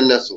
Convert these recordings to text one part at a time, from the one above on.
NSO,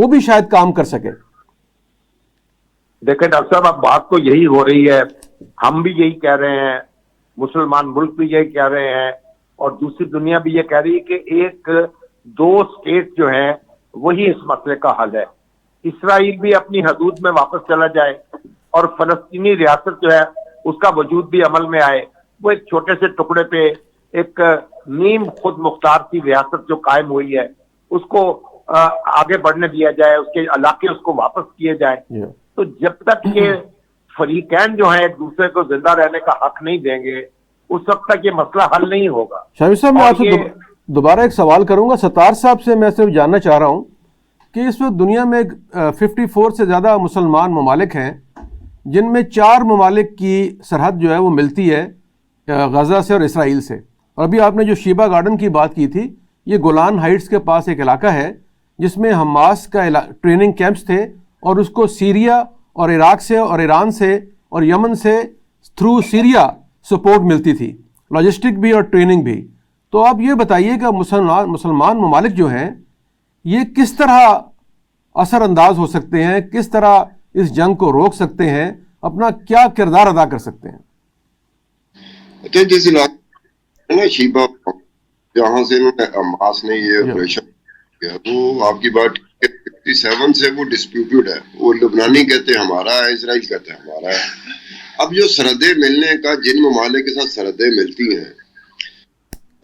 وہ بھی شاید کام کر سکے. دیکھیں ڈاکٹر صاحب، اب بات تو یہی ہو رہی ہے، ہم بھی یہی کہہ رہے ہیں، مسلمان ملک بھی یہی کہہ رہے ہیں، اور دوسری دنیا بھی یہ کہہ رہی ہے کہ ایک دو اسٹیٹ جو ہیں وہی اس مسئلے کا حل ہے. اسرائیل بھی اپنی حدود میں واپس چلا جائے اور فلسطینی ریاست جو ہے اس کا وجود بھی عمل میں آئے. وہ ایک چھوٹے سے ٹکڑے پہ ایک نیم خود مختار کی ریاست جو قائم ہوئی ہے اس کو آگے بڑھنے دیا جائے، اس کے علاقے اس کو واپس کیے جائیں. تو جب تک یہ فریقین جو ہیں ایک دوسرے کو زندہ رہنے کا حق نہیں دیں گے اس وقت تک یہ مسئلہ حل نہیں ہوگا. شامی صاحب، میں آپ سے دوبارہ ایک سوال کروں گا. ستار صاحب سے میں صرف جاننا چاہ رہا ہوں کہ اس وقت دنیا میں 54 سے زیادہ مسلمان ممالک ہیں جن میں 4 ممالک کی سرحد جو ہے وہ ملتی ہے غزہ سے اور اسرائیل سے. اور ابھی آپ نے جو شیبہ گارڈن کی بات کی تھی، یہ گولان ہائٹس کے پاس ایک علاقہ ہے جس میں حماس کا ٹریننگ کیمپس تھے، اور اس کو سیریا اور عراق سے اور ایران سے اور یمن سے تھرو سیریا سپورٹ ملتی تھی، لاجسٹک بھی اور ٹریننگ بھی. تو آپ یہ بتائیے کہ مسلمان ممالک جو ہیں یہ کس طرح اثر انداز ہو سکتے ہیں، کس طرح اس جنگ کو روک سکتے ہیں، اپنا کیا کردار ادا کر سکتے ہیں؟ جس علاقے نا شیبہ جہاں سے حماس نے یہ آپریشن کیا، وہ آپ کی بات 57 سے وہ ڈسپیوٹڈ ہے. وہ لبنانی کہتے ہیں ہمارا ہے، اسرائیل کہتے ہیں ہمارا ہے. اب جو سرحدیں ملنے کا، جن ممالک کے ساتھ سرحدیں ملتی ہیں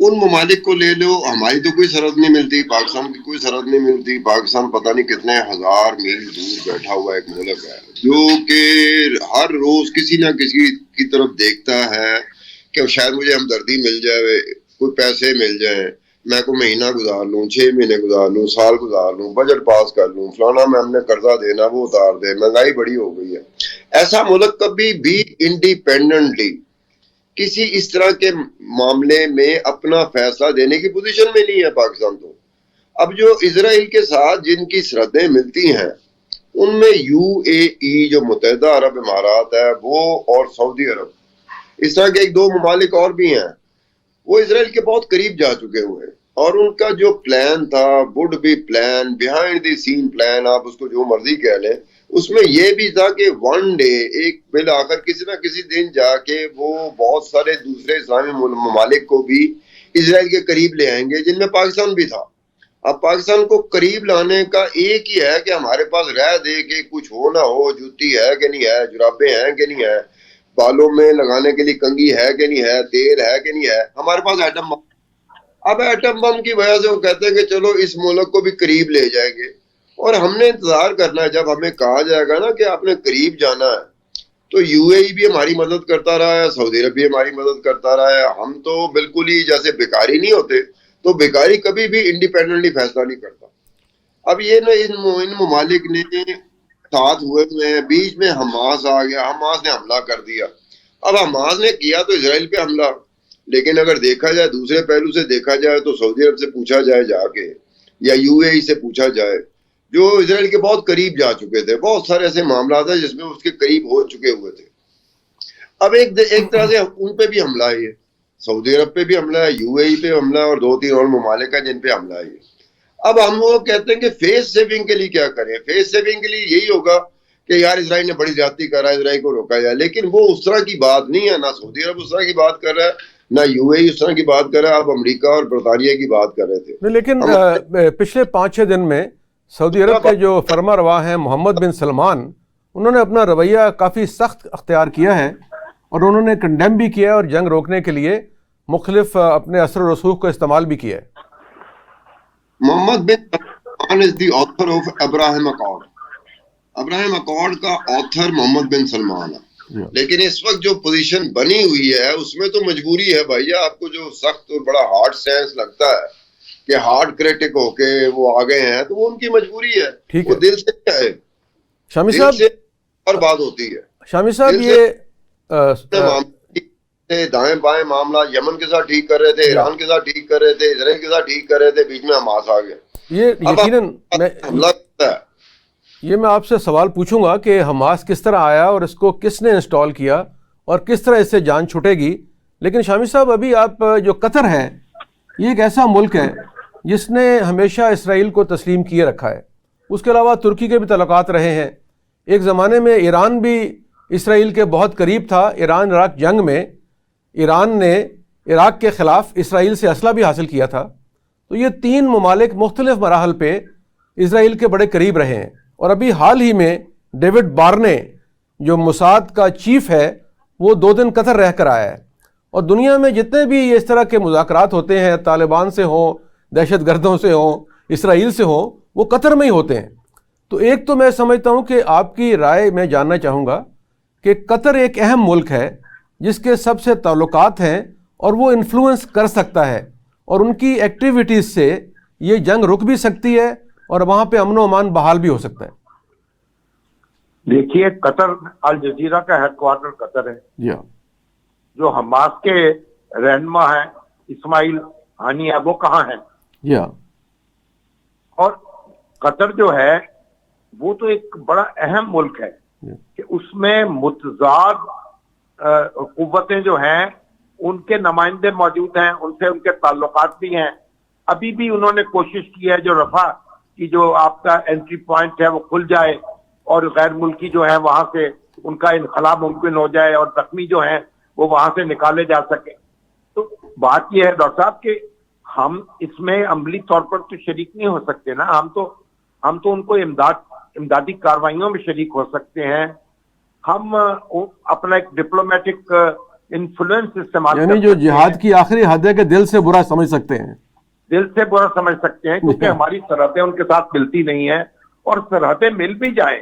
ان ممالک کو لے لو. ہماری تو کوئی سرحد نہیں ملتی، پاکستان کی کوئی سرحد نہیں ملتی. پاکستان پتہ نہیں کتنے ہزار میل دور بیٹھا ہوا ایک ملک ہے جو کہ ہر روز کسی نہ کسی کی طرف دیکھتا ہے کہ شاید مجھے ہمدردی مل جائے، کوئی پیسے مل جائیں، میں کو مہینہ گزار لوں، 6 مہینے گزار لوں، سال گزار لوں، بجٹ پاس کر لوں، فلانا میں ہم نے قرضہ دینا وہ اتار دے، مہنگائی بڑی ہو گئی ہے. ایسا ملک کبھی بھی انڈیپینڈنٹلی کسی اس طرح کے معاملے میں اپنا فیصلہ دینے کی پوزیشن میں نہیں ہے پاکستان. تو اب جو اسرائیل کے ساتھ جن کی سرحدیں ملتی ہیں ان میں UAE جو متحدہ عرب امارات ہے وہ، اور سعودی عرب، اس طرح کے 1-2 ممالک اور بھی ہیں، وہ اسرائیل کے بہت قریب جا چکے ہوئے ہیں. اور ان کا جو پلان تھا، would be plan, behind the scene plan, آپ اس کو جو مرضی کہہ لیں، اس میں یہ بھی تھا کہ ون ڈے، ایک بالآخر کسی نہ کسی دن جا کے وہ بہت سارے دوسرے اسلامی ممالک کو بھی اسرائیل کے قریب لے آئیں گے، جن میں پاکستان بھی تھا. اب پاکستان کو قریب لانے کا ایک ہی ہے کہ ہمارے پاس رہ دے کہ کچھ ہو نہ ہو، جوتی ہے کہ نہیں ہے، جرابیں ہیں کہ نہیں ہے، بالوں میں لگانے کے لیے کنگھی ہے کہ نہیں ہے، تیل ہے کہ نہیں ہے، ہمارے پاس ایٹم بم. اب ایٹم بم کی وجہ سے وہ کہتے ہیں کہ چلو اس ملک کو بھی قریب لے جائیں گے. اور ہم نے انتظار کرنا ہے، جب ہمیں کہا جائے گا نا کہ آپ نے قریب جانا ہے، تو UAE بھی ہماری مدد کرتا رہا ہے، سعودی عرب بھی ہماری مدد کرتا رہا ہے. ہم تو بالکل ہی جیسے بیکاری نہیں ہوتے، تو بیکاری کبھی بھی انڈیپینڈنٹلی فیصلہ نہیں کرتا. اب یہ نا ان ممالک نے ساتھ ہوئے ہیں، بیچ میں حماس آ گیا، حماس نے حملہ کر دیا. اب حماس نے کیا تو اسرائیل پہ حملہ، لیکن اگر دیکھا جائے دوسرے پہلو سے دیکھا جائے تو سعودی عرب سے پوچھا جائے جا کے، یا UAE سے پوچھا جائے جو اسرائیل کے بہت قریب جا چکے تھے. بہت سارے ایسے معاملات ہیں جس میں اس کے قریب ہو چکے ہوئے تھے. اب ایک طرح سے ان پہ بھی حملہ ہے، سعودی عرب پہ بھی حملہ ہے، UAE پہ حملہ ہے، اور 2-3 اور ممالک ہیں جن پہ حملہ ہے. اب ہم وہ کہتے ہیں کہ فیس سیونگ کے لیے کیا کریں. فیس سیونگ کے لیے یہی ہوگا کہ یار اسرائیل نے بڑی زیادتی کرا ہے، اسرائیل کو روکا جائے. لیکن وہ اس طرح کی بات نہیں ہے، نہ سعودی عرب اس طرح کی بات کر رہا ہے، نہ UAE اس طرح کی بات کر رہا ہے. آپ امریکہ اور برطانیہ کی بات کر رہے تھے. لیکن پچھلے 5-6 دن میں سعودی عرب کے جو فرما روا ہیں محمد بن سلمان، انہوں نے اپنا رویہ کافی سخت اختیار کیا ہے، اور انہوں نے کنڈیم بھی کیا ہے اور جنگ روکنے کے لیے مختلف اپنے اثر و رسوخ کو استعمال بھی کیا ہے. Mohammed bin Salman is the author of Ibrahim accord. Ibrahim accord کا آتھر محمد بن سلمان ہے. لیکن اس وقت جو پوزیشن بنی ہوئی ہے اس میں تو مجبوری ہے بھائی. آپ کو جو سخت اور بڑا ہارڈ سینس لگتا ہے کہ ہارڈ کریٹک ہو کے وہ آگے ہیں، تو وہ ان کی مجبوری ہے. وہ دل سے کیا ہے، شامی صاحب اور بات ہوتی ہے. شامی صاحب یہ دائیں بائیں معاملہ یمن کے ساتھ ٹھیک کر رہے تھے، ایران کے ساتھ ٹھیک کر رہے تھے، اسرائیل کے ساتھ ٹھیک کر رہے تھے، بیچ میں حماس آ گیا. یہ یقیناً میں آپ سے سوال پوچھوں گا کہ حماس کس طرح آیا اور اس کو کس نے انسٹال کیا اور کس طرح اس سے جان چھوٹے گی. لیکن شامی صاحب ابھی آپ جو قطر ہے، یہ ایک ایسا ملک ہے جس نے ہمیشہ اسرائیل کو تسلیم کیے رکھا ہے، اس کے علاوہ ترکی کے بھی تعلقات رہے ہیں. ایک زمانے میں ایران بھی اسرائیل کے بہت قریب تھا. ایران عراق جنگ میں ایران نے عراق کے خلاف اسرائیل سے اسلحہ بھی حاصل کیا تھا. تو یہ 3 ممالک مختلف مراحل پہ اسرائیل کے بڑے قریب رہے ہیں. اور ابھی حال ہی میں ڈیوڈ بارنے جو موساد کا چیف ہے وہ 2 دن قطر رہ کر آیا ہے. اور دنیا میں جتنے بھی اس طرح کے مذاکرات ہوتے ہیں، طالبان سے ہوں، دہشت گردوں سے ہوں، اسرائیل سے ہوں، وہ قطر میں ہی ہوتے ہیں. تو ایک تو میں سمجھتا ہوں کہ آپ کی رائے میں جاننا چاہوں گا کہ قطر ایک اہم ملک ہے جس کے سب سے تعلقات ہیں اور وہ انفلوئنس کر سکتا ہے، اور ان کی ایکٹیویٹیز سے یہ جنگ رک بھی سکتی ہے اور وہاں پہ امن و امان بحال بھی ہو سکتا ہے. دیکھیے، قطر الجزیرہ کا ہیڈ کوارٹر قطر ہے. جو حماس کے رہنما ہیں اسماعیل ہانیہ وہ کہاں ہیں؟ اور قطر جو ہے وہ تو ایک بڑا اہم ملک ہے کہ اس میں متضاد قوتیں جو ہیں ان کے نمائندے موجود ہیں، ان سے ان کے تعلقات بھی ہیں. ابھی بھی انہوں نے کوشش کی ہے جو رفح کی جو آپ کا انٹری پوائنٹ ہے وہ کھل جائے اور غیر ملکی جو ہیں وہاں سے ان کا انخلا ممکن ہو جائے اور زخمی جو ہیں وہ وہاں سے نکالے جا سکیں. تو بات یہ ہے ڈاکٹر صاحب کہ ہم اس میں عملی طور پر تو شریک نہیں ہو سکتے نا. ہم تو ان کو امدادی کاروائیوں میں شریک ہو سکتے ہیں. ہم اپنا ایک ڈپلومیٹک انفلوئنس استعمال یعنی جو جہاد کی آخری حد ہے کہ دل سے برا سمجھ سکتے ہیں، دل سے برا سمجھ سکتے ہیں کیونکہ ہماری سرحدیں ان کے ساتھ ملتی نہیں ہیں. اور سرحدیں مل بھی جائیں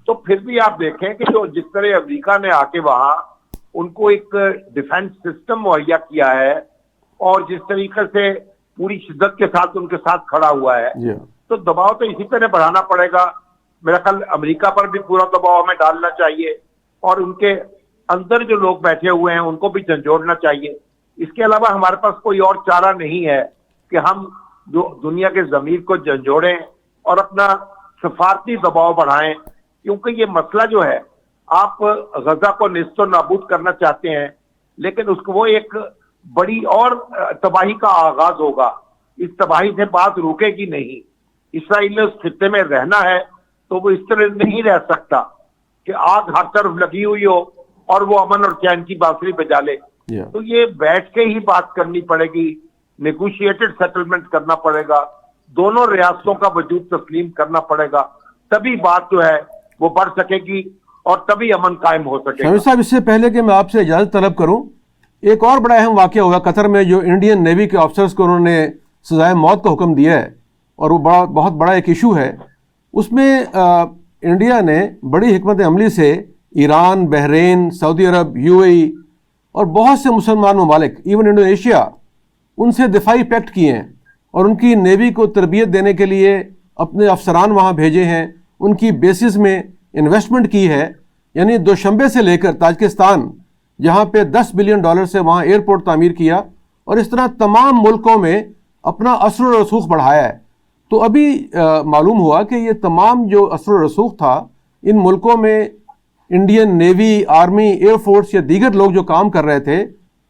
تو پھر بھی آپ دیکھیں کہ جو جس طرح امریکہ نے آ کے وہاں ان کو ایک ڈیفنس سسٹم مہیا کیا ہے اور جس طریقے سے پوری شدت کے ساتھ ان کے ساتھ کھڑا ہوا ہے، تو دباؤ تو اسی طرح بڑھانا پڑے گا. میرا خیال امریکہ پر بھی پورا دباؤ ہمیں ڈالنا چاہیے اور ان کے اندر جو لوگ بیٹھے ہوئے ہیں ان کو بھی جھنجھوڑنا چاہیے. اس کے علاوہ ہمارے پاس کوئی اور چارہ نہیں ہے کہ ہم جو دنیا کے ضمیر کو جھنجھوڑیں اور اپنا سفارتی دباؤ بڑھائیں، کیونکہ یہ مسئلہ جو ہے آپ غزہ کو نیست و نابود کرنا چاہتے ہیں لیکن اس کو وہ ایک بڑی اور تباہی کا آغاز ہوگا. اس تباہی سے بات رکے گی نہیں. اسرائیل نے اس خطے میں رہنا ہے تو وہ اس طرح نہیں رہ سکتا کہ آگ ہر طرف لگی ہوئی ہو اور وہ امن اور چین کی بانسری بجا لے. تو یہ بیٹھ کے ہی بات کرنی پڑے گی، نیگوشیٹڈ سیٹلمنٹ کرنا پڑے گا، دونوں ریاستوں کا وجود تسلیم کرنا پڑے گا، تبھی بات جو ہے وہ بڑھ سکے گی اور تبھی امن قائم ہو سکے گا. شامی صاحب، اس سے پہلے کہ میں آپ سے اجازت طلب کروں، ایک اور بڑا اہم واقعہ ہوا قطر میں جو انڈین نیوی کے آفسرز کو انہوں نے سزائے موت کا حکم دیا ہے اور وہ بہت بڑا ایک ایشو ہے. اس میں انڈیا نے بڑی حکمت عملی سے ایران، بحرین، سعودی عرب، UAE اور بہت سے مسلمان ممالک، ایون انڈونیشیا، ان سے دفاعی پیکٹ کیے ہیں اور ان کی نیوی کو تربیت دینے کے لیے اپنے افسران وہاں بھیجے ہیں، ان کی بیسز میں انویسٹمنٹ کی ہے. یعنی دوشنبے سے لے کر تاجکستان جہاں پہ $10 بلین سے وہاں ایئرپورٹ تعمیر کیا اور اس طرح تمام ملکوں میں اپنا اثر و رسوخ بڑھایا ہے. تو ابھی معلوم ہوا کہ یہ تمام جو اثر و رسوخ تھا ان ملکوں میں Indian navy, army, air force یا دیگر لوگ جو کام کر رہے تھے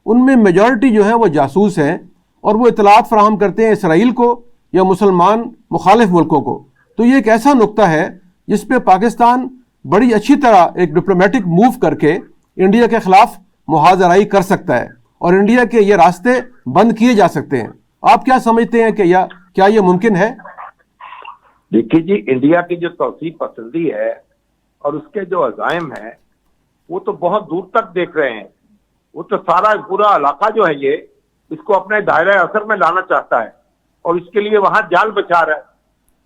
ان میں میجورٹی جو ہے وہ جاسوس ہیں اور وہ اطلاعات فراہم کرتے ہیں اسرائیل کو یا مسلمان مخالف ملکوں کو. تو یہ ایک ایسا نقطہ ہے جس پہ پاکستان بڑی اچھی طرح ایک ڈپلومیٹک موو کر کے انڈیا کے خلاف محاذ آرائی کر سکتا ہے اور انڈیا کے یہ راستے بند کیے جا سکتے ہیں. آپ کیا سمجھتے ہیں کہ کیا یہ ممکن ہے؟ دیکھیے جی، انڈیا کی جو توسیع پسندی ہے اور اس کے جو عزائم ہیں وہ تو بہت دور تک دیکھ رہے ہیں. وہ تو سارا پورا علاقہ جو ہے یہ اس کو اپنے دائرہ اثر میں لانا چاہتا ہے اور اس کے لیے وہاں جال بچا رہا ہے.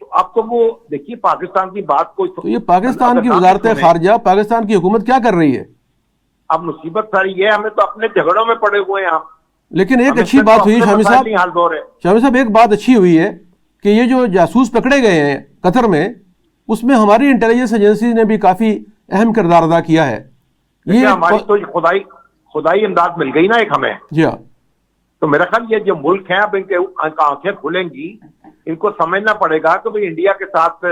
تو اب تو وہ دیکھیے پاکستان کی بات کوئی تو یہ پاکستان کی وزارت خارجہ، پاکستان کی حکومت کیا کر رہی ہے؟ اب مصیبت ساری یہ، ہمیں تو اپنے جھگڑوں میں پڑے ہوئے ہیں ہم. لیکن ایک اچھی بات ہوئی شامی صاحب، ایک بات اچھی ہوئی ہے کہ یہ جو جاسوس پکڑے گئے ہیں قطر میں، اس میں ہماری انٹیلیجنس ایجنسی نے بھی کافی اہم کردار ادا کیا ہے. یہ ہماری تو خدائی امداد مل گئی نا ایک ہمیں. جی ہاں. تو میرا خیال یہ جو ملک ہیں اب ان کے آنکھیں کھلیں گی، ان کو سمجھنا پڑے گا کہ بھئی انڈیا کے ساتھ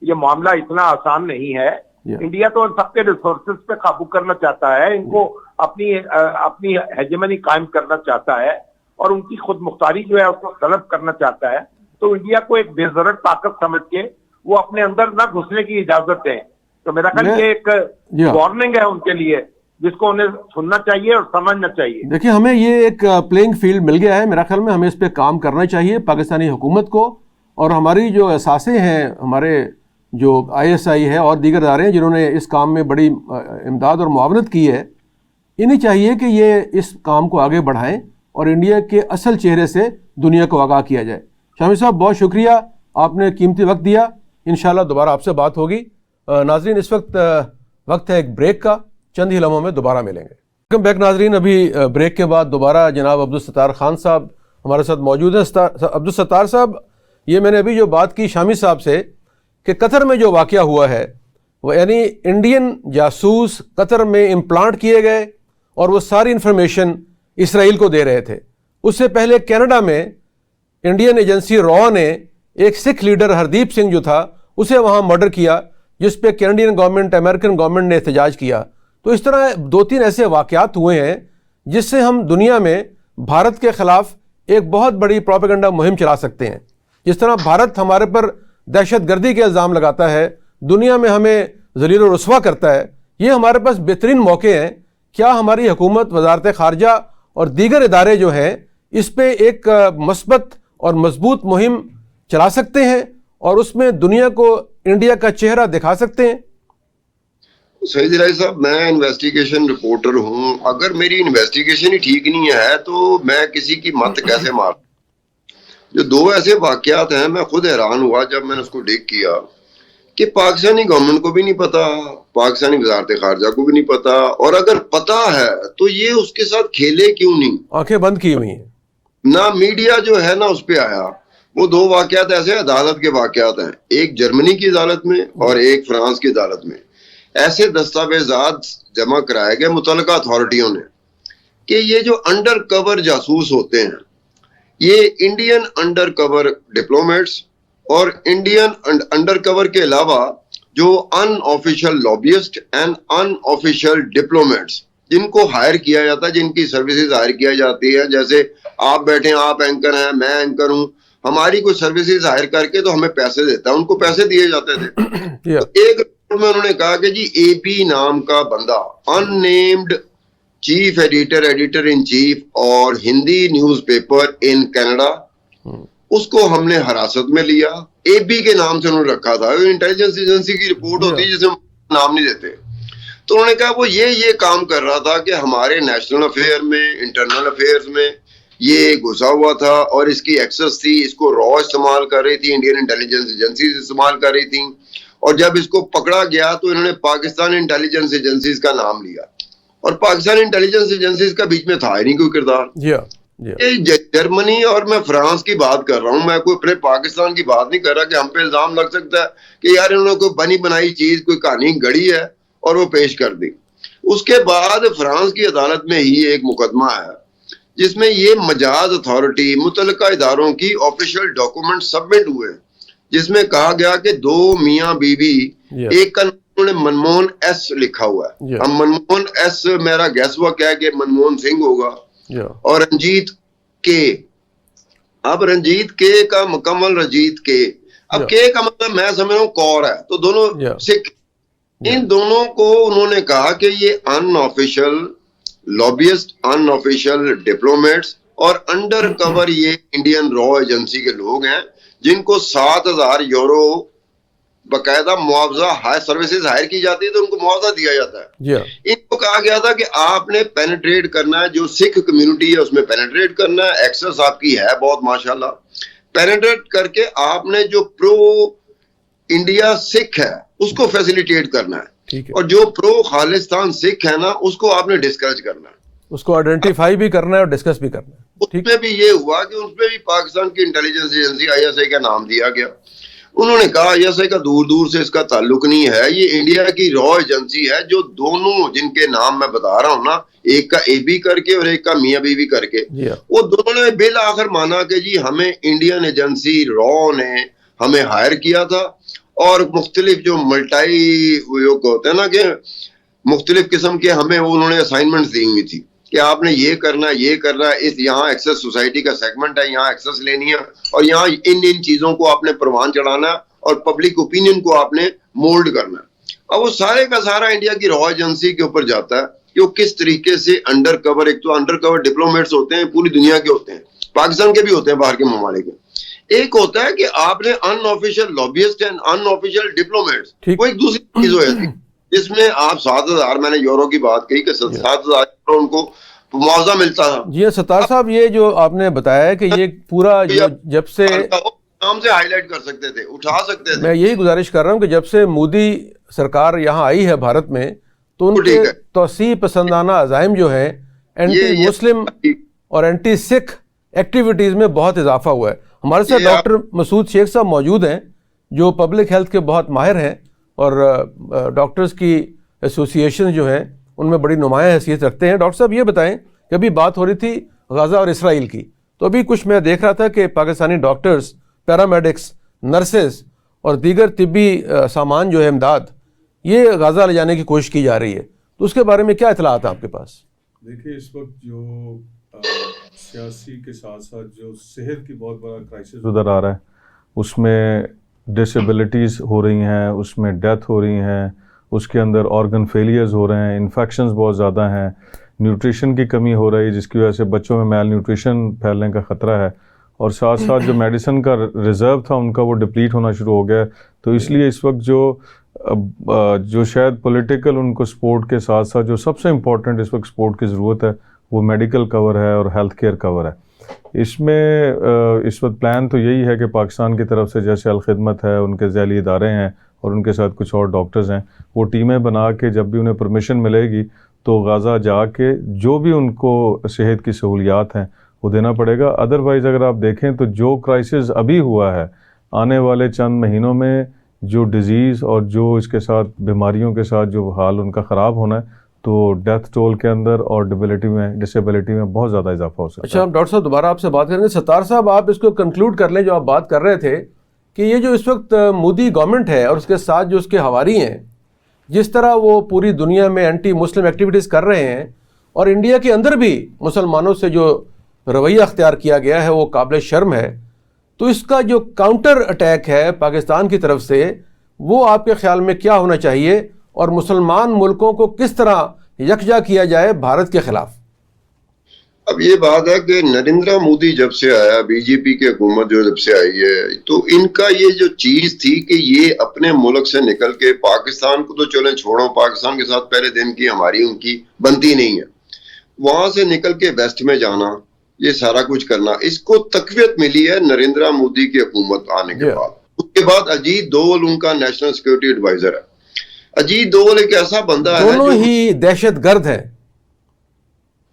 یہ معاملہ اتنا آسان نہیں ہے. انڈیا تو ان سب کے ریسورسز پہ قابو کرنا چاہتا ہے، ان کو اپنی ہیجمنی قائم کرنا چاہتا ہے اور ان کی خود مختاری جو ہے اس کو طلب کرنا چاہتا ہے. تو انڈیا کو ایک بے ضرر طاقت سمجھ کے وہ اپنے اندر نہ گھسنے کی اجازت دیں. تو میرا خیال یہ ایک وارننگ ہے ان کے لیے جس کو انہیں سننا چاہیے اور سمجھنا چاہیے. دیکھیے ہمیں یہ ایک پلینگ فیلڈ مل گیا ہے، میرا خیال میں ہمیں اس پہ کام کرنا چاہیے پاکستانی حکومت کو، اور ہماری جو اثاثے ہیں، ہمارے جو ISI ہے اور دیگر ادارے ہیں جنہوں نے اس کام میں بڑی امداد اور معاونت کی ہے، انہیں چاہیے کہ یہ اس کام کو آگے بڑھائیں اور انڈیا کے اصل چہرے سے دنیا کو آگاہ کیا جائے. شامی صاحب بہت شکریہ، آپ نے قیمتی وقت دیا. انشاءاللہ دوبارہ آپ سے بات ہوگی. ناظرین اس وقت ہے ایک بریک کا، چند ہی لمحوں میں دوبارہ ملیں گے. ویلکم بیک ناظرین. ابھی بریک کے بعد دوبارہ جناب عبدالستار خان صاحب ہمارے ساتھ موجود ہیں. عبدالستار صاحب، یہ میں نے ابھی جو بات کی شامی صاحب سے کہ قطر میں جو واقعہ ہوا ہے، وہ یعنی انڈین جاسوس قطر میں امپلانٹ کیے گئے اور وہ ساری انفارمیشن اسرائیل کو دے رہے تھے. اس سے پہلے کینیڈا میں انڈین ایجنسی را نے ایک سکھ لیڈر ہردیپ سنگھ جو تھا اسے وہاں مرڈر کیا، جس پہ کینیڈین گورنمنٹ، امریکن گورنمنٹ نے احتجاج کیا. تو اس طرح 2-3 ایسے واقعات ہوئے ہیں جس سے ہم دنیا میں بھارت کے خلاف ایک بہت بڑی پروپیگنڈا مہم چلا سکتے ہیں. جس طرح بھارت ہمارے پر دہشت گردی کے الزام لگاتا ہے، دنیا میں ہمیں ذلیل و رسوا کرتا ہے، یہ ہمارے پاس بہترین موقع ہیں. کیا ہماری حکومت، وزارت خارجہ اور دیگر ادارے جو ہیں اس پہ ایک مثبت اور مضبوط مہم چلا سکتے ہیں اور اس میں دنیا کو انڈیا کا چہرہ دکھا سکتے ہیں؟ سعید الہی صاحب، میں انویسٹیگیشن رپورٹر ہوں. اگر میری انویسٹیگیشن ہی ٹھیک نہیں ہے تو میں کسی کی مت کیسے مار. جو 2 ایسے واقعات ہیں، میں خود حیران ہوا جب میں نے اس کو ڈیگ کیا کہ پاکستانی گورنمنٹ کو بھی نہیں پتا، پاکستانی وزارت خارجہ کو بھی نہیں پتا، اور اگر پتا ہے تو یہ اس کے ساتھ کھیلے کیوں نہیں؟ آنکھیں بند کی ہوئی ہیں. نہ میڈیا جو ہے نا اس پہ آیا. وہ 2 واقعات ایسے عدالت کے واقعات ہیں، ایک جرمنی کی عدالت میں اور ایک فرانس کی عدالت میں. ایسے دستاویزات جمع کرائے گئے متعلقہ اتھارٹیوں نے کہ یہ جو انڈر کور جاسوس ہوتے ہیں، یہ انڈین انڈر کور ڈپلومیٹس اور انڈین انڈر کور کے علاوہ جو unofficial lobbyist and unofficial diplomats جن کو ہائر کیا جاتا ہے، جن کی سروسز ہائر کیا جاتی ہے، جیسے آپ بیٹھے ہیں، آپ اینکر ہیں، میں اینکر ہوں، ہماری کوئی سروسز ہائر کر کے تو ہمیں پیسے دیتا ہے، ان کو پیسے دیے جاتے تھے. ایک رپورٹ میں انہوں نے کہا کہ جی AP نام کا بندہ، unnamed chief editor in chief اور Hindi newspaper in Canada, اس کو ہم نے حراست میں لیا. AP کے نام سے انہوں نے رکھا تھا. انٹیلیجنس ایجنسی کی رپورٹ ہوتی ہے جسے نام نہیں دیتے. تو انہوں نے کہا وہ یہ کام کر رہا تھا کہ ہمارے نیشنل افیئر میں، انٹرنل افیئرز میں یہ گھسا ہوا تھا اور اس کی ایکسس تھی. اس کو را استعمال کر رہی تھی، انڈین انٹیلیجنس ایجنسیز استعمال کر رہی تھیں، اور جب اس کو پکڑا گیا تو انہوں نے پاکستان انٹیلیجنس ایجنسیز کا نام لیا، اور پاکستان انٹیلیجنس ایجنسیز کا بیچ میں تھا ہی نہیں کوئی کردار. جرمنی اور میں فرانس کی بات کر رہا ہوں، میں کوئی اپنے پاکستان کی بات نہیں کر رہا کہ ہم پہ الزام لگ سکتا ہے کہ یار انہوں نے کوئی بنی بنائی چیز، کوئی کہانی گڑی ہے اور وہ پیش کر دی. اس کے بعد فرانس کی عدالت میں ہی ایک مقدمہ ہے جس میں یہ مجاز اتھارٹی متعلقہ اداروں کی آفیشیل ڈاکومنٹ سبمٹ ہوئے، جس میں کہا گیا کہ 2 میاں بیوی، ایک کا انہوں نے منموہن ایس لکھا ہوا ہے. اب منموہن ایس میرا گیس ہوا کیا کہ منموہن سنگھ ہوگا، اور رنجیت کے. اب رنجیت کے کا مکمل رنجیت کے، اب کے کا مطلب میں سمجھ رہا ہوں کور ہے، تو دونوں سکھ. ان دونوں کو انہوں نے کہا کہ یہ ان آفیشیل لابیسٹ، ان آفیشیل ڈپلومیٹس اور انڈر کور یہ انڈین را ایجنسی کے لوگ ہیں جن کو 7,000 یورو باقاعدہ معاوضہ سروسز ہائر کی جاتی ہے تو ان کو معاوضہ دیا جاتا ہے. ان کو کہا گیا تھا کہ آپ نے پینیٹریٹ کرنا ہے، جو سکھ کمیونٹی ہے اس میں پینیٹریٹ کرنا ہے. ایکسس آپ کی ہے بہت ماشاءاللہ. پینیٹریٹ کر کے آپ نے جو پرو انڈیا سکھ ہے اس کو فیسیلیٹیٹ کرنا ہے، اور جو پرو خالصتان سکھ ہے نا اس کو آپ نے ڈسکریج کرنا ہے، اس کو آئیڈینٹیفائی بھی کرنا ہے اور ڈسکس بھی کرنا ہے. اس میں بھی یہ ہوا کہ اس میں بھی پاکستان کی انٹیلیجنس ایجنسی ISI کا نام دیا گیا. انہوں نے کہا ISI کا دور دور سے اس کا تعلق نہیں ہے، یہ انڈیا کی را ایجنسی ہے. جو دونوں جن کے نام میں بتا رہا ہوں نا، ایک کا AB کر کے اور ایک کا میاں بیوی کر کے، وہ دونوں نے بالآخر مانا کہ جی ہمیں انڈین ایجنسی را نے ہمیں ہائر کیا تھا، اور مختلف جو ملٹائی ہوتے ہیں نا کہ مختلف قسم کے ہمیں انہوں نے اسائنمنٹس دی ہوئی تھی کہ آپ نے یہ کرنا ہے، یہ کرنا ہے، اس یہاں ایکسس سوسائٹی کا سیگمنٹ ہے، یہاں ایکسس لینی ہے، اور یہاں ان چیزوں کو آپ نے پروان چڑھانا ہے اور پبلک اوپینین کو آپ نے مولڈ کرنا ہے. اب وہ سارے کا سارا انڈیا کی را ایجنسی کے اوپر جاتا ہے کہ وہ کس طریقے سے انڈر کور، ایک تو انڈر کور ڈپلومیٹس ہوتے ہیں پوری دنیا کے ہوتے ہیں، پاکستان کے بھی ہوتے ہیں، باہر کے ممالک کے. ایک ہوتا ہے کہ آپ نے unofficial lobbyist and unofficial diplomats, وہ ایک دوسری چیز ہو جاتی ہے جس میں آپ 7,000، میں نے یورو کی بات کہی کہ 7,000 ان کو معاوضہ ملتا تھا. جی ستار صاحب، یہ جو آپ نے بتایا ہے کہ یہ پورا جب سے نام سے ہائی لائٹ کر سکتے تھے، اٹھا سکتے تھے. میں یہی گزارش کر رہا ہوں کہ جب سے مودی سرکار یہاں آئی ہے بھارت میں، تو ان کے توسیع پسندانہ عزائم جو ہیں اینٹی مسلم اور اینٹی سکھ ایکٹیویٹیز میں بہت اضافہ ہوا ہے. ہمارے ساتھ ڈاکٹر مسعود شیخ صاحب موجود ہیں جو پبلک ہیلتھ کے بہت ماہر ہیں اور ڈاکٹرز کی ایسوسیشن جو ہیں ان میں بڑی نمایاں حیثیت رکھتے ہیں. ڈاکٹر صاحب یہ بتائیں کہ ابھی بات ہو رہی تھی غزہ اور اسرائیل کی، تو ابھی کچھ میں دیکھ رہا تھا کہ پاکستانی ڈاکٹرز، پیرامیڈکس، نرسز اور دیگر طبی سامان جو ہے امداد، یہ غزہ لے جانے کی کوشش کی جا رہی ہے، تو اس کے بارے میں کیا اطلاعات ہیں آپ کے پاس؟ دیکھیے اس وقت جو سیاسی کے ساتھ ساتھ جو صحت کی بہت بڑا کرائسس ادھر آ رہا ہے، اس میں ڈسیبلٹیز ہو رہی ہیں، اس میں ڈیتھ ہو رہی ہیں، اس کے اندر آرگن فیلیئرز ہو رہے ہیں، انفیکشنز بہت زیادہ ہیں، نیوٹریشن کی کمی ہو رہی ہے جس کی وجہ سے بچوں میں میل نیوٹریشن پھیلنے کا خطرہ ہے، اور ساتھ ساتھ جو میڈیسن کا ریزرو تھا ان کا وہ ڈپلیٹ ہونا شروع ہو گیا ہے. تو اس لیے اس وقت جو شاید پولیٹیکل ان کو سپورٹ کے ساتھ ساتھ جو سب سے امپورٹنٹ اس وقت سپورٹ کی ضرورت ہے وہ میڈیکل کور ہے اور ہیلتھ کیئر کور ہے. اس میں اس وقت پلان تو یہی ہے کہ پاکستان کی طرف سے جیسے الخدمت ہے، ان کے ذیلی ادارے ہیں اور ان کے ساتھ کچھ اور ڈاکٹرز ہیں، وہ ٹیمیں بنا کے جب بھی انہیں پرمیشن ملے گی تو غزہ جا کے جو بھی ان کو صحت کی سہولیات ہیں وہ دینا پڑے گا. ادروائز اگر آپ دیکھیں تو جو کرائسس ابھی ہوا ہے، آنے والے چند مہینوں میں جو ڈیزیز اور جو اس کے ساتھ بیماریوں کے ساتھ جو حال ان کا خراب ہونا ہے، تو ڈیتھ ٹول کے اندر اور ڈسیبلٹی میں بہت زیادہ اضافہ ہو سکتا ہے. اچھا، ہم ڈاکٹر صاحب دوبارہ آپ سے بات کریں گے. ستار صاحب، آپ اس کو کنکلوڈ کر لیں جو آپ بات کر رہے تھے کہ یہ جو اس وقت مودی گورنمنٹ ہے اور اس کے ساتھ جو اس کے حوالی ہیں، جس طرح وہ پوری دنیا میں اینٹی مسلم ایکٹیویٹیز کر رہے ہیں اور انڈیا کے اندر بھی مسلمانوں سے جو رویہ اختیار کیا گیا ہے وہ قابل شرم ہے، تو اس کا جو کاؤنٹر اٹیک ہے پاکستان کی طرف سے، وہ آپ کے خیال میں کیا ہونا چاہیے اور مسلمان ملکوں کو کس طرح یکجا کیا جائے بھارت کے خلاف؟ اب یہ بات ہے کہ نریندر مودی جب سے آیا، بی جے پی کی حکومت جو جب سے آئی ہے، تو ان کا یہ جو چیز تھی کہ یہ اپنے ملک سے نکل کے پاکستان کو تو چلیں چھوڑو، پاکستان کے ساتھ پہلے دن کی ہماری ان کی بنتی نہیں ہے، وہاں سے نکل کے ویسٹ میں جانا، یہ سارا کچھ کرنا، اس کو تقویت ملی ہے نریندر مودی کی حکومت آنے کے بعد. اس کے بعد اجیت دوول ان کا نیشنل سیکورٹی ایڈوائزر ہے. اجیت دوول ایک ایسا بندہ ہے، دونوں ہی دہشت گرد ہیں.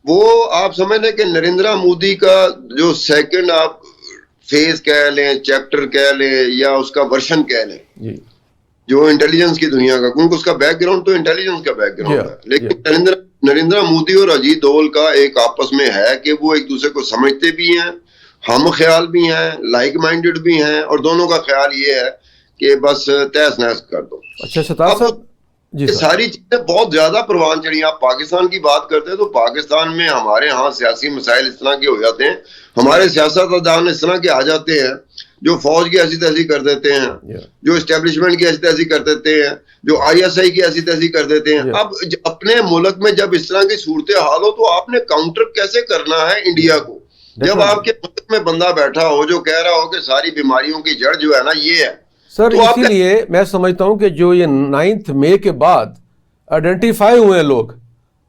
وہ آپ سمجھ لیں کہ نریندر مودی کا جو سیکنڈ آپ فیز کہہ لیں، چیپٹر کہہ لیں، یا اس کا ورشن کہہ لیں، جو انٹیلیجنس کی دنیا کا، کیونکہ اس کا بیک گراؤنڈ تو انٹیلیجنس کا بیک گراؤنڈ ہے، لیکن نریندر مودی اور اجیت دوول کا ایک آپس میں ہے کہ وہ ایک دوسرے کو سمجھتے بھی ہیں، ہم خیال بھی ہیں، لائک مائنڈڈ بھی ہیں، اور دونوں کا خیال یہ ہے کہ بس تہس نہس کر دو. اچھا ستار صاحب، یہ ساری چیزیں بہت زیادہ پروان چڑھی. آپ پاکستان کی بات کرتے ہیں تو پاکستان میں ہمارے ہاں سیاسی مسائل اس طرح کے ہو جاتے ہیں، ہمارے سیاستدان اس طرح کے آ جاتے ہیں جو فوج کی ایسی تیسی کر دیتے ہیں، جو اسٹیبلشمنٹ کی ایسی تیسی کر دیتے ہیں، جو آئی ایس آئی کی ایسی تیسی کر دیتے ہیں. اب اپنے ملک میں جب اس طرح کی صورتحال ہو تو آپ نے کاؤنٹر کیسے کرنا ہے انڈیا کو؟ جب آپ کے ملک میں بندہ بیٹھا ہو جو کہہ رہا ہو کہ ساری بیماریوں کی جڑ جو ہے نا یہ ہے. سر اسی لیے میں سمجھتا ہوں کہ جو یہ 9 مئی کے بعد آئیڈینٹیفائی ہوئے لوگ،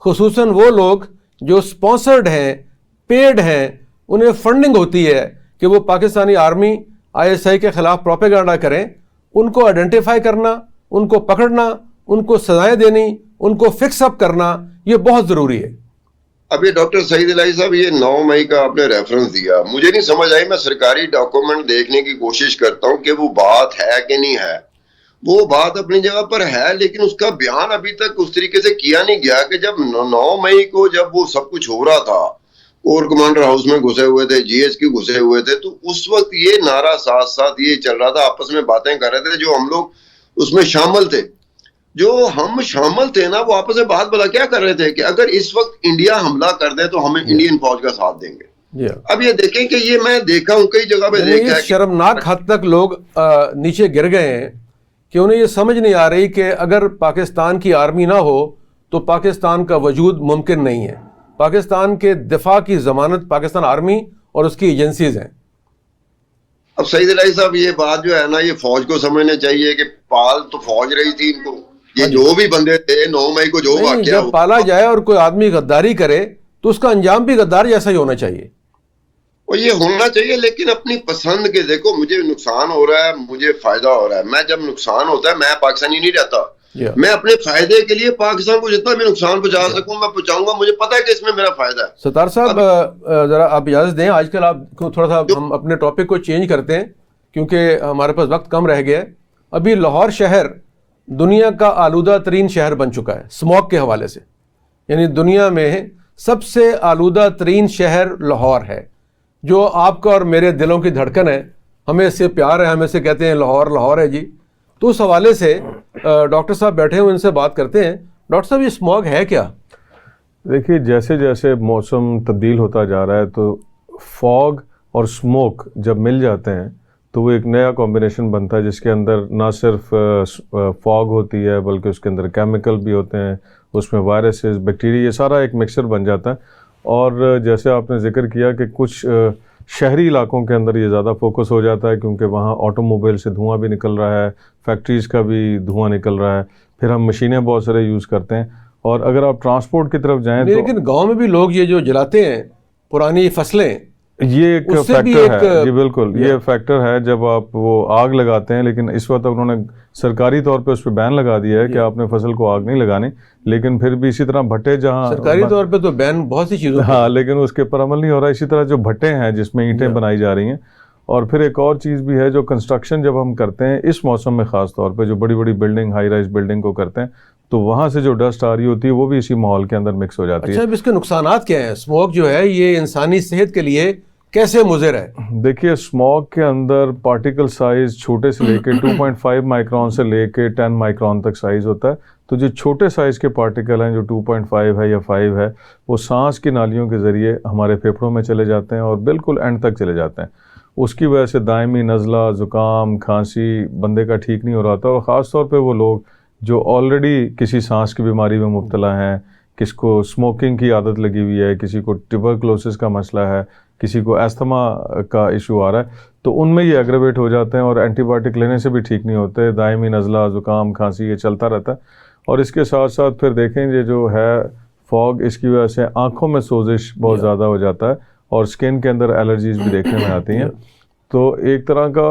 خصوصاً وہ لوگ جو سپانسرڈ ہیں، پیڈ ہیں، انہیں فنڈنگ ہوتی ہے کہ وہ Pakistani army, I S I کے خلاف پروپیگنڈا کریں، ان کو آئیڈینٹیفائی کرنا، ان کو پکڑنا، ان کو سزائیں دینی، ان کو فکس اپ کرنا، یہ بہت ضروری ہے. اب یہ ڈاکٹر سعید الہی صاحب، یہ 9 مئی کا آپ نے ریفرنس دیا، مجھے نہیں سمجھ آئی. میں سرکاری ڈاکومنٹ دیکھنے کی کوشش کرتا ہوں کہ وہ بات ہے کہ نہیں ہے. وہ بات اپنی جگہ پر ہے، لیکن اس کا بیان ابھی تک اس طریقے سے کیا نہیں گیا کہ جب 9 مئی کو جب وہ سب کچھ ہو رہا تھا، کور کمانڈر ہاؤس میں گھسے ہوئے تھے، جی ایچ کیو گھسے ہوئے تھے، تو اس وقت یہ نعرہ ساتھ ساتھ یہ چل رہا تھا، آپس میں باتیں کر رہے تھے جو ہم لوگ اس میں شامل تھے. جو ہم شامل تھے نا، وہ آپس میں بات بلا کیا کر رہے تھے کہ اگر اس وقت انڈیا حملہ کر دے تو ہم انڈین فوج کا ساتھ دیں گے. اب یہ دیکھیں کہ یہ میں دیکھا ہوں کئی جگہ پہ دیکھا ہے شرمناک حد تک لوگ نیچے گر گئے ہیں کہ انہیں یہ سمجھ نہیں آ رہی کہ اگر پاکستان کی آرمی نہ ہو تو پاکستان کا وجود ممکن نہیں ہے. پاکستان کے دفاع کی ضمانت پاکستان آرمی اور اس کی ایجنسیز ہیں. اب سعید الہی صاحب یہ بات جو ہے نا یہ فوج کو سمجھنا چاہیے کہ پال تو فوج رہی تھی ان کو. یہ جو بھی بندے تھے 9 مئی کو جو واقعہ جب پالا جائے اور کوئی آدمی غداری کرے تو اس کا انجام بھی غدار جیسا ہی ہونا چاہیے. اور یہ ہونا چاہیے لیکن اپنی پسند کے. دیکھو مجھے نقصان ہو رہا ہے, مجھے فائدہ ہو رہا ہے, میں جب نقصان ہوتا ہے میں پاکستانی نہیں رہتا. میں اپنے فائدے کے لیے پاکستان کو جتنا بھی نقصان پہنچا سکوں میں پہنچاؤں گا. مجھے پتا ہے کہ اس میں میرا فائدہ ہے. ستار صاحب ذرا آپ اجازت دیں, آج کل آپ تھوڑا سا ہم اپنے ٹاپک کو چینج کرتے ہیں کیونکہ ہمارے پاس وقت کم رہ گیا ہے. ابھی لاہور شہر دنیا کا آلودہ ترین شہر بن چکا ہے اسموگ کے حوالے سے. یعنی دنیا میں سب سے آلودہ ترین شہر لاہور ہے, جو آپ کا اور میرے دلوں کی دھڑکن ہے. ہمیں اس سے پیار ہے, ہم اسے کہتے ہیں لاہور لاہور ہے جی. تو اس حوالے سے ڈاکٹر صاحب بیٹھے ہوئے ان سے بات کرتے ہیں. ڈاکٹر صاحب یہ اسموگ ہے کیا؟ دیکھیے جیسے جیسے موسم تبدیل ہوتا جا رہا ہے تو فوگ اور اسموک جب مل جاتے ہیں تو وہ ایک نیا کمبینیشن بنتا ہے جس کے اندر نہ صرف فوگ ہوتی ہے بلکہ اس کے اندر کیمیکل بھی ہوتے ہیں, اس میں وائرسز بیکٹیریا, یہ سارا ایک مکسچر بن جاتا ہے. اور جیسے آپ نے ذکر کیا کہ کچھ شہری علاقوں کے اندر یہ زیادہ فوکس ہو جاتا ہے کیونکہ وہاں آٹو موبائل سے دھواں بھی نکل رہا ہے, فیکٹریز کا بھی دھواں نکل رہا ہے, پھر ہم مشینیں بہت سارے یوز کرتے ہیں. اور اگر آپ ٹرانسپورٹ کی طرف جائیں تو لیکن گاؤں میں بھی لوگ یہ جو جلاتے ہیں پرانی فصلیں, یہ ایک فیکٹر ہے. جی بالکل, یہ فیکٹر ہے جب آپ وہ آگ لگاتے ہیں. لیکن اس وقت انہوں نے سرکاری طور پہ اس پہ بین لگا دیا ہے کہ آپ نے فصل کو آگ نہیں لگانی, لیکن پھر بھی اسی طرح بھٹے جہاں سرکاری طور پہ تو بین بہت سی چیزوں ہاں لیکن اس کے پر عمل نہیں ہو رہا. اسی طرح جو بھٹے ہیں جس میں اینٹیں بنائی جا رہی ہیں. اور پھر ایک اور چیز بھی ہے جو کنسٹرکشن جب ہم کرتے ہیں اس موسم میں خاص طور پہ جو بڑی بڑی بلڈنگ ہائی رائز بلڈنگ کو کرتے ہیں تو وہاں سے جو ڈسٹ آ رہی ہوتی ہے وہ بھی اسی ماحول کے اندر مکس ہو جاتی ہے. اچھا اب اس کے نقصانات کیا ہیں؟ اسموگ جو ہے یہ انسانی صحت کے لیے کیسے مضر ہے؟ دیکھیے اسموگ کے اندر پارٹیکل سائز چھوٹے سے لے کے 2.5 مائکرون سے لے کے 10 مائکرون تک سائز ہوتا ہے. تو جو چھوٹے سائز کے پارٹیکل ہیں جو 2.5 ہے یا 5 ہے وہ سانس کی نالیوں کے ذریعے ہمارے پھیپھڑوں میں چلے جاتے ہیں اور بالکل اینڈ تک چلے جاتے ہیں. اس کی وجہ سے دائمی نزلہ, زکام, کھانسی بندے کا ٹھیک نہیں ہو رہا تھا. اور خاص طور پہ وہ لوگ جو آلریڈی کسی سانس کی بیماری میں مبتلا ہیں, کس کو اسموکنگ کی عادت لگی ہوئی ہے, کسی کو ٹیوبرکلوسس کا مسئلہ ہے, کسی کو ایستھما کا ایشو آ رہا ہے, تو ان میں یہ ایگریویٹ ہو جاتے ہیں اور اینٹی بایوٹک لینے سے بھی ٹھیک نہیں ہوتے. دائمی نزلہ, زکام, کھانسی یہ چلتا رہتا ہے. اور اس کے ساتھ ساتھ پھر دیکھیں یہ جو ہے فوگ, اس کی وجہ سے آنکھوں میں سوزش بہت زیادہ ہو جاتا ہے اور اسکن کے اندر الرجیز بھی دیکھنے میں آتی ہیں. تو ایک طرح کا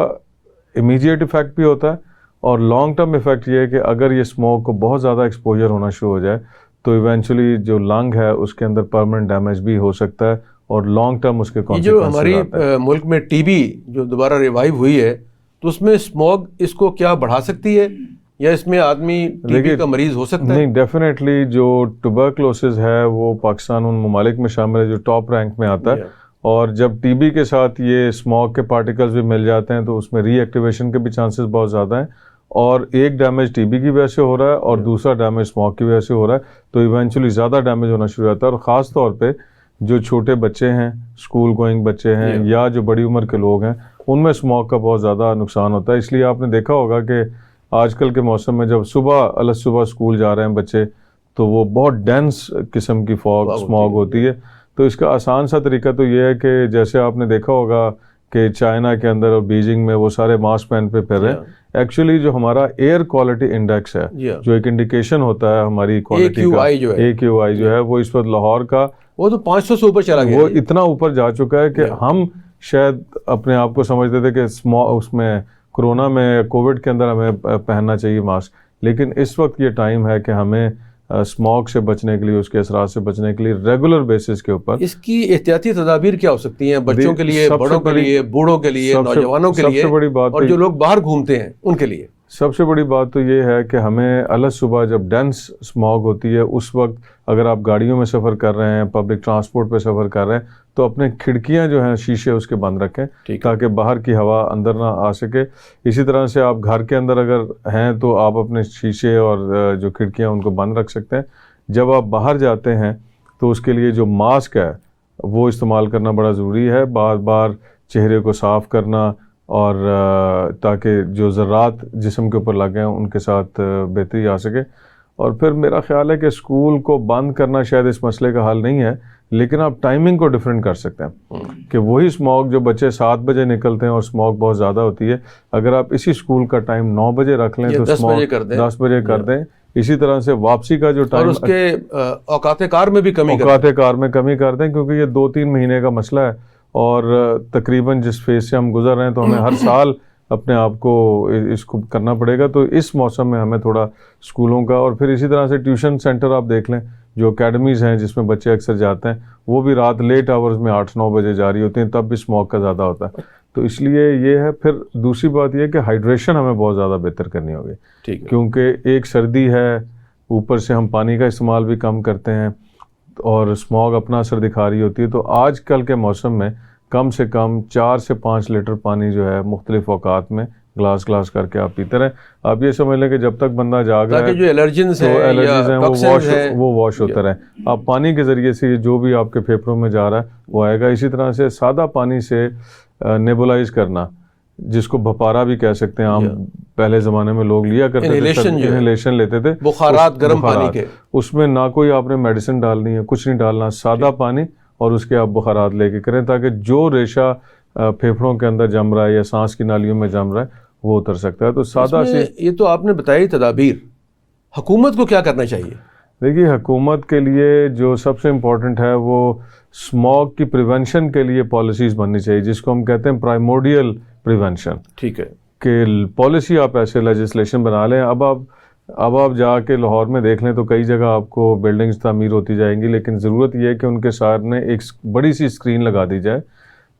امیڈیٹ ایفیکٹ بھی ہوتا ہے اور لانگ ٹرم ایفیکٹ یہ ہے کہ اگر یہ اسموک کو بہت زیادہ ایکسپوجر ہونا شروع ہو جائے تو ایونچولی جو لنگ ہے اس کے اندر پرماننٹ ڈیمیج بھی ہو سکتا ہے اور لانگ ٹرم اس کے جو ہماری ملک میں ٹی بی جو دوبارہ ریوائیو ہوئی ہے تو اس میں اسموگ اس کو کیا بڑھا سکتی ہے یا اس میں آدمی ٹی بی کا مریض ہو سکتا ہے؟ نہیں, ڈیفینیٹلی جو ٹوبرکلوسس ہے وہ پاکستان ان ممالک میں شامل ہے جو ٹاپ رینک میں آتا ہے. اور جب ٹی بی کے ساتھ یہ اسموگ کے پارٹیکلز بھی مل جاتے ہیں تو اس میں ری ایکٹیویشن کے بھی چانسز بہت زیادہ ہیں. اور ایک ڈیمیج ٹی بی کی وجہ سے ہو رہا ہے اور دوسرا ڈیمیج اسموگ کی وجہ سے ہو رہا ہے, تو ایونچولی زیادہ ڈیمیج ہونا شروع ہوتا ہے. اور خاص طور پہ جو چھوٹے بچے ہیں, اسکول گوئنگ بچے ہیں یا جو بڑی عمر کے لوگ ہیں, ان میں اسموگ کا بہت زیادہ نقصان ہوتا ہے. اس لیے آپ نے دیکھا ہوگا کہ آج کل کے موسم میں جب صبح اسکول جا رہے ہیں بچے تو وہ بہت ڈینس قسم کی فوگ اسموگ ہوتی ہے. تو اس کا آسان سا طریقہ تو یہ ہے کہ جیسے آپ نے دیکھا ہوگا کہ چائنا کے اندر اور بیجنگ میں وہ سارے ماسک پہن پہ پھر رہے ہیں. ایکچولی جو ہمارا ایئر کوالٹی انڈیکس ہے جو ایک انڈیکیشن ہوتا ہے ہماری کوالٹی کا, AQI جو ہے وہ اس وقت لاہور کا وہ تو 500 سے اوپر چلا گیا, وہ اتنا اوپر جا چکا ہے کہ ہم شاید اپنے آپ کو سمجھتے تھے کہ اس میں کرونا میں کووڈ کے اندر ہمیں پہننا چاہیے ماسک, لیکن اس وقت یہ ٹائم ہے کہ ہمیں اسموگ سے بچنے کے لیے, اس کے اثرات سے بچنے کے لیے ریگولر بیسس کے اوپر اس کی احتیاطی تدابیر کیا ہو سکتی ہیں بچوں کے لیے, بڑوں کے لیے, بوڑھوں کے لیے, نوجوانوں کے لیے, اور جو لوگ باہر گھومتے ہیں ان کے لیے؟ سب سے بڑی بات تو یہ ہے کہ ہمیں صبح جب ڈینس اسموگ ہوتی ہے اس وقت اگر آپ گاڑیوں میں سفر کر رہے ہیں, پبلک ٹرانسپورٹ پہ سفر کر رہے ہیں, تو اپنے کھڑکیاں جو ہیں شیشے اس کے بند رکھیں تاکہ باہر کی ہوا اندر نہ آ سکے. اسی طرح سے آپ گھر کے اندر اگر ہیں تو آپ اپنے شیشے اور جو کھڑکیاں ان کو بند رکھ سکتے ہیں. جب آپ باہر جاتے ہیں تو اس کے لیے جو ماسک ہے وہ استعمال کرنا بڑا ضروری ہے. بار بار چہرے کو صاف کرنا اور تاکہ جو ذرات جسم کے اوپر لگے ہیں ان کے ساتھ بہتری آ سکے. اور پھر میرا خیال ہے کہ اسکول کو بند کرنا شاید اس مسئلے کا حل نہیں ہے, لیکن آپ ٹائمنگ کو ڈیفرنٹ کر سکتے ہیں کہ وہی اسموک جو بچے 7 بجے نکلتے ہیں اور اسموک بہت زیادہ ہوتی ہے, اگر آپ اسی اسکول کا ٹائم 9 بجے رکھ لیں تو 10 بجے کر دیں. اسی طرح سے واپسی کا جو ٹائم, اور اس کے اوقات کار میں بھی کمی کر دیں, کیونکہ یہ 2-3 مہینے کا مسئلہ ہے اور تقریباً جس فیز سے ہم گزر رہے ہیں تو ہمیں ہر سال اپنے آپ کو اس کو کرنا پڑے گا. تو اس موسم میں ہمیں تھوڑا اسکولوں کا, اور پھر اسی طرح سے ٹیوشن سینٹر آپ دیکھ لیں, جو اکیڈمیز ہیں جس میں بچے اکثر جاتے ہیں, وہ بھی رات لیٹ آورز میں 8-9 بجے جاری ہوتی ہیں, تب بھی اسموک کا زیادہ ہوتا ہے. تو اس لیے یہ ہے. پھر دوسری بات یہ ہے کہ ہائیڈریشن ہمیں بہت زیادہ بہتر کرنی ہوگی, کیونکہ ایک سردی ہے, اوپر سے ہم پانی کا استعمال بھی کم کرتے ہیں اور اسموک اپنا اثر دکھا رہی ہوتی ہے. تو آج کل کے موسم میں کم سے کم 4 سے 5 لیٹر پانی جو ہے مختلف اوقات میں گلاس کر کے آپ پیتے رہیں. آپ یہ سمجھ لیں کہ جب تک بندہ جاگ رہا ہے جو الرجنز ہیں وہ واش ہوتا رہے. آپ پانی کے ذریعے سے جو بھی آپ کے پھیپھڑوں میں جا رہا ہے وہ آئے گا. اسی طرح سے سادہ پانی سے نیبولائز کرنا, جس کو بھپارا بھی کہہ سکتے ہیں, عام پہلے زمانے میں لوگ لیا کرتے تھے, انہیلیشن لیتے تھے, بخارات گرم پانی کے, اس میں نہ کوئی آپ نے میڈیسن ڈالنی ہے, کچھ نہیں ڈالنا, سادہ پانی اور اس کے آپ بخارات لے کے کریں, تاکہ جو ریشہ پھیپھڑوں کے اندر جم رہا ہے یا سانس کی نالیوں میں جم رہا ہے وہ اتر سکتا ہے. تو سادہ سی, یہ تو آپ نے بتائی تدابیر, حکومت کو کیا کرنا چاہیے؟ دیکھیے, حکومت کے لیے جو سب سے امپورٹنٹ ہے وہ اسموک کی پریونشن کے لیے پالیسیز بننی چاہیے, جس کو ہم کہتے ہیں پرائمورڈیل پریونشن. ٹھیک ہے, کہ پالیسی آپ ایسے لیجسلیشن بنا لیں. اب آپ جا کے لاہور میں دیکھ لیں تو کئی جگہ آپ کو بلڈنگز تعمیر ہوتی جائیں گی, لیکن ضرورت یہ ہے کہ ان کے سامنے ایک بڑی سی اسکرین لگا دی جائے,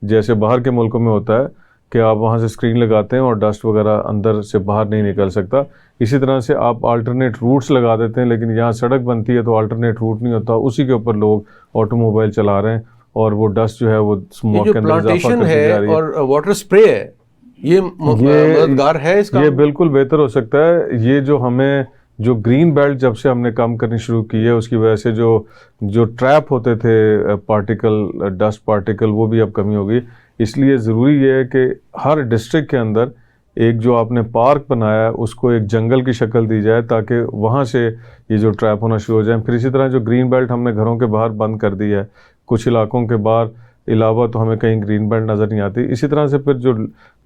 جیسے باہر کے ملکوں میں ہوتا ہے کہ آپ وہاں سے اسکرین لگاتے ہیں اور ڈسٹ وغیرہ اندر سے باہر نہیں نکل سکتا. اسی طرح سے آپ آلٹرنیٹ روٹس لگا دیتے ہیں, لیکن یہاں سڑک بنتی ہے تو آلٹرنیٹ روٹ نہیں ہوتا, اسی کے اوپر لوگ آٹو موبائل چلا رہے ہیں اور وہ ڈسٹ جو ہے وہ اسموک کے اندر اضافہ کرتی جا رہی ہے. اور واٹر اسپرے ہے, یہ مددگار ہے اس کا؟ یہ بالکل بہتر ہو سکتا ہے. یہ جو گرین بیلٹ جب سے ہم نے کام کرنی شروع کی ہے, اس کی وجہ سے جو ٹریپ ہوتے تھے پارٹیکل, ڈسٹ پارٹیکل, وہ بھی اب کمی ہوگی. اس لیے ضروری یہ ہے کہ ہر ڈسٹرکٹ کے اندر ایک جو آپ نے پارک بنایا ہے اس کو ایک جنگل کی شکل دی جائے, تاکہ وہاں سے یہ جو ٹریپ ہونا شروع ہو جائیں. پھر اسی طرح جو گرین بیلٹ ہم نے گھروں کے باہر بند کر دی ہے, کچھ علاقوں کے باہر علاوہ تو ہمیں کہیں گرین بیلٹ نظر نہیں آتی. اسی طرح سے پھر جو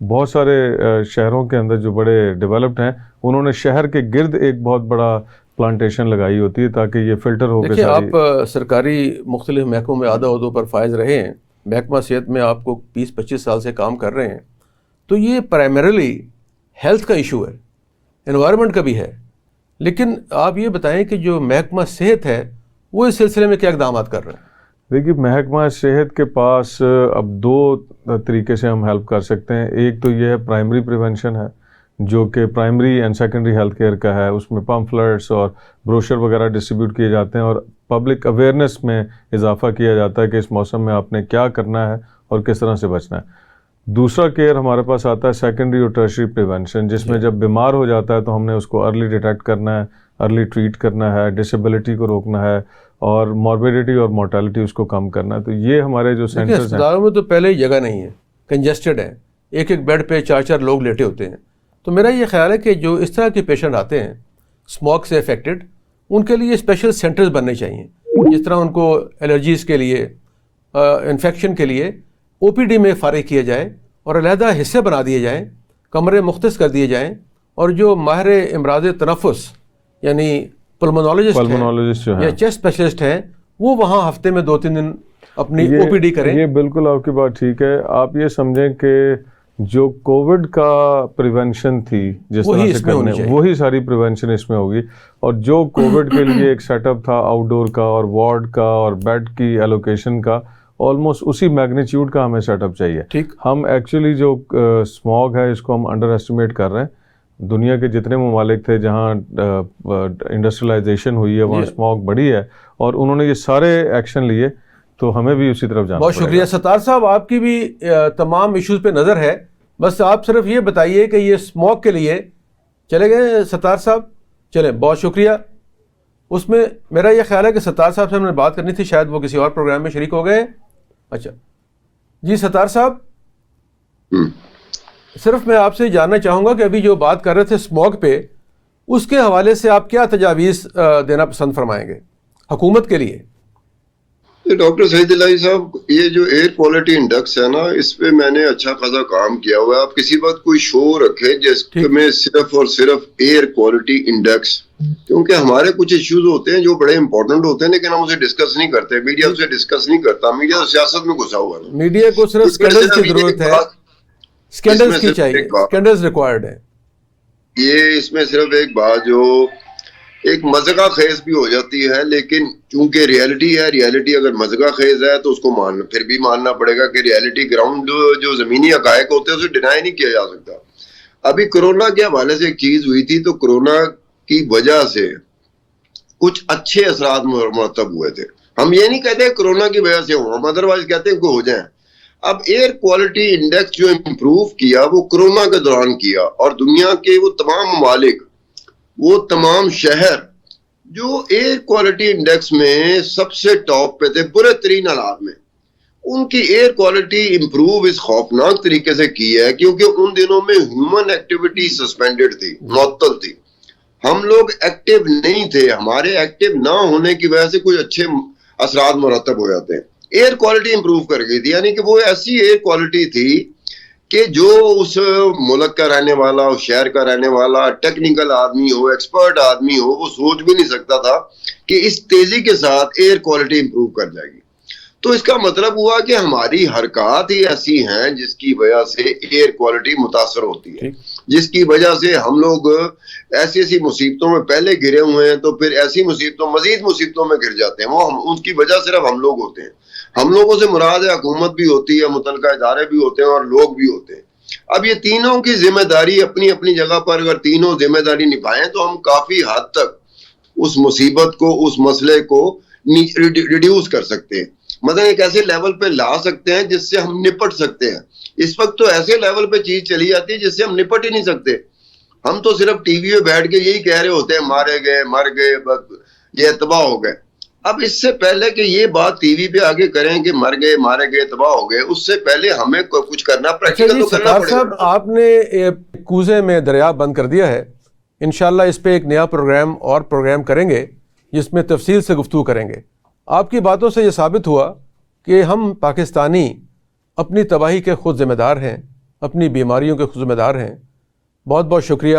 بہت سارے شہروں کے اندر جو بڑے ڈیولپڈ ہیں, انہوں نے شہر کے گرد ایک بہت بڑا پلانٹیشن لگائی ہوتی ہے تاکہ یہ فلٹر ہو کے. آپ سرکاری مختلف محکموں میں عہدوں پر فائز رہے ہیں, محکمہ صحت میں آپ کو 20-25 سال سے کام کر رہے ہیں, تو یہ پرائمریلی ہیلتھ کا ایشو ہے, انوائرمنٹ کا بھی ہے, لیکن آپ یہ بتائیں کہ جو محکمہ صحت ہے وہ اس سلسلے میں کیا اقدامات کر رہے ہیں؟ دیکھیے, محکمہ صحت کے پاس اب 2 طریقے سے ہم ہیلپ کر سکتے ہیں. ایک تو یہ ہے پرائمری پریونشن ہے, جو کہ primary and secondary health care کا ہے. اس میں پمفلٹس اور بروشر وغیرہ ڈسٹریبیوٹ کیے جاتے ہیں اور پبلک اویئرنیس میں اضافہ کیا جاتا ہے کہ اس موسم میں آپ نے کیا کرنا ہے اور کس طرح سے بچنا ہے. دوسرا کیئر ہمارے پاس آتا ہے سیکنڈری اور ٹرشری پریونشن, جس میں جب بیمار ہو جاتا ہے تو ہم نے اس کو ارلی ڈیٹیکٹ کرنا ہے, ارلی ٹریٹ کرنا ہے, ڈسیبلٹی کو روکنا ہے اور ماربیڈیٹی اور مورٹیلٹی اس کو کم کرنا ہے. تو یہ ہمارے جو سینٹرز ہیں, اسپتالوں میں تو پہلے ہی جگہ نہیں ہے, کنجسٹڈ ہے, ایک بیڈ پہ 4 لوگ لیٹے ہوتے ہیں. تو میرا یہ خیال ہے کہ جو اس طرح کے پیشنٹ آتے ہیں اسموک سے افیکٹڈ, ان کے لیے اسپیشل سینٹرز بننے چاہیے, جس طرح ان کو الرجیز کے لیے, انفیکشن کے لیے OPD میں فارغ کیا جائے اور علیحدہ حصے بنا دیے جائیں, کمرے مختص کر دیے جائیں, اور جو ماہر امراض تنفس یعنی پلمونالوجسٹ یا چیسٹ اسپیشلسٹ ہیں وہ وہاں ہفتے میں 2-3 دن اپنی OPD کریں. یہ بالکل آپ کی بات ٹھیک ہے. آپ یہ سمجھیں کہ جو کووڈ کا پریونشن تھی جس طرح سے کرنے, وہی ساری پریونشن اس میں ہوگی. اور جو کووڈ کے لیے ایک سیٹ اپ تھا آؤٹ ڈور کا اور وارڈ کا اور بیڈ کی ایلوکیشن کا, آلموسٹ اسی میگنیچیوڈ کا ہمیں سیٹ اپ چاہیے. ٹھیک, ہم ایکچولی جو اسموگ ہے اس کو ہم انڈر ایسٹیمیٹ کر رہے ہیں. دنیا کے جتنے ممالک تھے جہاں انڈسٹریلائزیشن ہوئی ہے وہاں اسموگ بڑھی ہے اور انہوں نے یہ سارے ایکشن لیے, تو ہمیں بھی اسی طرف جانا. بہت شکریہ ستار صاحب, آپ کی بھی تمام ایشوز پہ نظر ہے. بس آپ صرف یہ بتائیے کہ یہ اسموک کے لیے چلے گئے ستار صاحب؟ چلیں, بہت شکریہ. اس میں میرا یہ خیال ہے کہ ستار صاحب سے ہم نے بات کرنی تھی, شاید وہ کسی اور پروگرام میں شریک ہو گئے. اچھا جی ستار صاحب، ہم۔ صرف میں آپ سے جاننا چاہوں گا کہ ابھی جو بات کر رہے تھے اسموگ پہ، اس کے حوالے سے آپ کیا تجاویز دینا پسند فرمائیں گے حکومت کے لیے؟ ڈاکٹر سعید الہی صاحب، یہ جو ایئر کوالٹی انڈیکس ہے نا، اس پہ میں نے اچھا خاصا کام کیا ہوا ہے۔ آپ کسی وقت کوئی شو رکھیں جس میں صرف اور صرف ایئر کوالٹی انڈیکس، کیونکہ ہمارے کچھ ایشوز ہوتے ہیں جو بڑے امپورٹنٹ ہوتے ہیں لیکن ہم اسے ڈسکس نہیں کرتے، میڈیا اسے ڈسکس نہیں کرتا، میڈیا سیاست میں گھسا ہوا ہے۔ میڈیا کو صرف اسکینڈلز کی ضرورت ہے، اسکینڈلز کی چاہیے، اسکینڈلز ریکوائرڈ ہے۔ یہ اس میں صرف ایک بات جو ایک مذاق خیز بھی ہو جاتی ہے، لیکن چونکہ ریئلٹی ہے، ریئلٹی اگر مذاق خیز ہے تو اس کو پھر بھی ماننا پڑے گا کہ ریئلٹی گراؤنڈ جو زمینی حقائق ہوتے ہیں اسے ڈینائی نہیں کیا جا سکتا۔ ابھی کرونا کے حوالے سے ایک چیز ہوئی تھی، تو کرونا کی وجہ سے کچھ اچھے اثرات مرتب ہوئے تھے۔ ہم یہ نہیں کہتے کرونا کی وجہ سے ہوں، ہم ادروائز کہتے ہیں کہ ہو جائیں۔ اب ایئر کوالٹی انڈیکس جو امپروو کیا وہ کرونا کے دوران کیا، اور دنیا کے وہ تمام ممالک، وہ تمام شہر جو ایئر کوالٹی انڈیکس میں سب سے ٹاپ پہ تھے برے ترین حالات میں، ان کی ایئر کوالٹی امپروو اس خوفناک طریقے سے کی ہے، کیونکہ ان دنوں میں ہیومن ایکٹیویٹی سسپینڈڈ تھی، معطل تھی، ہم لوگ ایکٹیو نہیں تھے، ہمارے ایکٹیو نہ ہونے کی وجہ سے کچھ اچھے اثرات مرتب ہو جاتے ہیں۔ ایئر کوالٹی امپروو کر گئی تھی، یعنی کہ وہ ایسی ایئر کوالٹی تھی کہ جو اس ملک کا رہنے والا، اس شہر کا رہنے والا، ٹیکنیکل آدمی ہو، ایکسپرٹ آدمی ہو، وہ سوچ بھی نہیں سکتا تھا کہ اس تیزی کے ساتھ ایئر کوالٹی امپروو کر جائے گی۔ تو اس کا مطلب ہوا کہ ہماری حرکات ہی ایسی ہیں جس کی وجہ سے ایئر کوالٹی متاثر ہوتی ہے، جس کی وجہ سے ہم لوگ ایسی ایسی مصیبتوں میں پہلے گرے ہوئے ہیں، تو پھر ایسی مصیبتوں، مزید مصیبتوں میں گر جاتے ہیں۔ وہ ان کی وجہ صرف ہم لوگ ہوتے ہیں۔ ہم لوگوں سے مراد ہے حکومت بھی ہوتی ہے، متعلقہ ادارے بھی ہوتے ہیں، اور لوگ بھی ہوتے ہیں۔ اب یہ تینوں کی ذمہ داری اپنی اپنی جگہ پر اگر تینوں ذمہ داری نبھائیں تو ہم کافی حد تک اس مصیبت کو، اس مسئلے کو ریڈیوس کر سکتے ہیں، مطلب ایک ایسے لیول پہ لا سکتے ہیں جس سے ہم نپٹ سکتے ہیں۔ اس وقت تو ایسے لیول پہ چیز چلی جاتی ہے جس سے ہم نپٹ ہی نہیں سکتے۔ ہم تو صرف ٹی وی پہ بیٹھ کے یہی کہہ رہے ہوتے ہیں مارے گئے، مر گئے، یہ تباہ ہو گئے۔ اب اس سے پہلے کہ یہ بات ٹی وی پہ آگے کریں کہ مر گئے، مارے گئے، تباہ ہو گئے، اس سے پہلے ہمیں کچھ کرنا، پریکٹیکل تو کرنا پڑے صاحب گا۔ آپ نے کوزے میں دریا بند کر دیا ہے، انشاءاللہ اس پہ ایک نیا پروگرام کریں گے جس میں تفصیل سے گفتگو کریں گے۔ آپ کی باتوں سے یہ ثابت ہوا کہ ہم پاکستانی اپنی تباہی کے خود ذمہ دار ہیں، اپنی بیماریوں کے خود ذمہ دار ہیں۔ بہت بہت شکریہ۔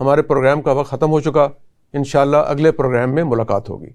ہمارے پروگرام کا وقت ختم ہو چکا، انشاءاللہ اگلے پروگرام میں ملاقات ہوگی۔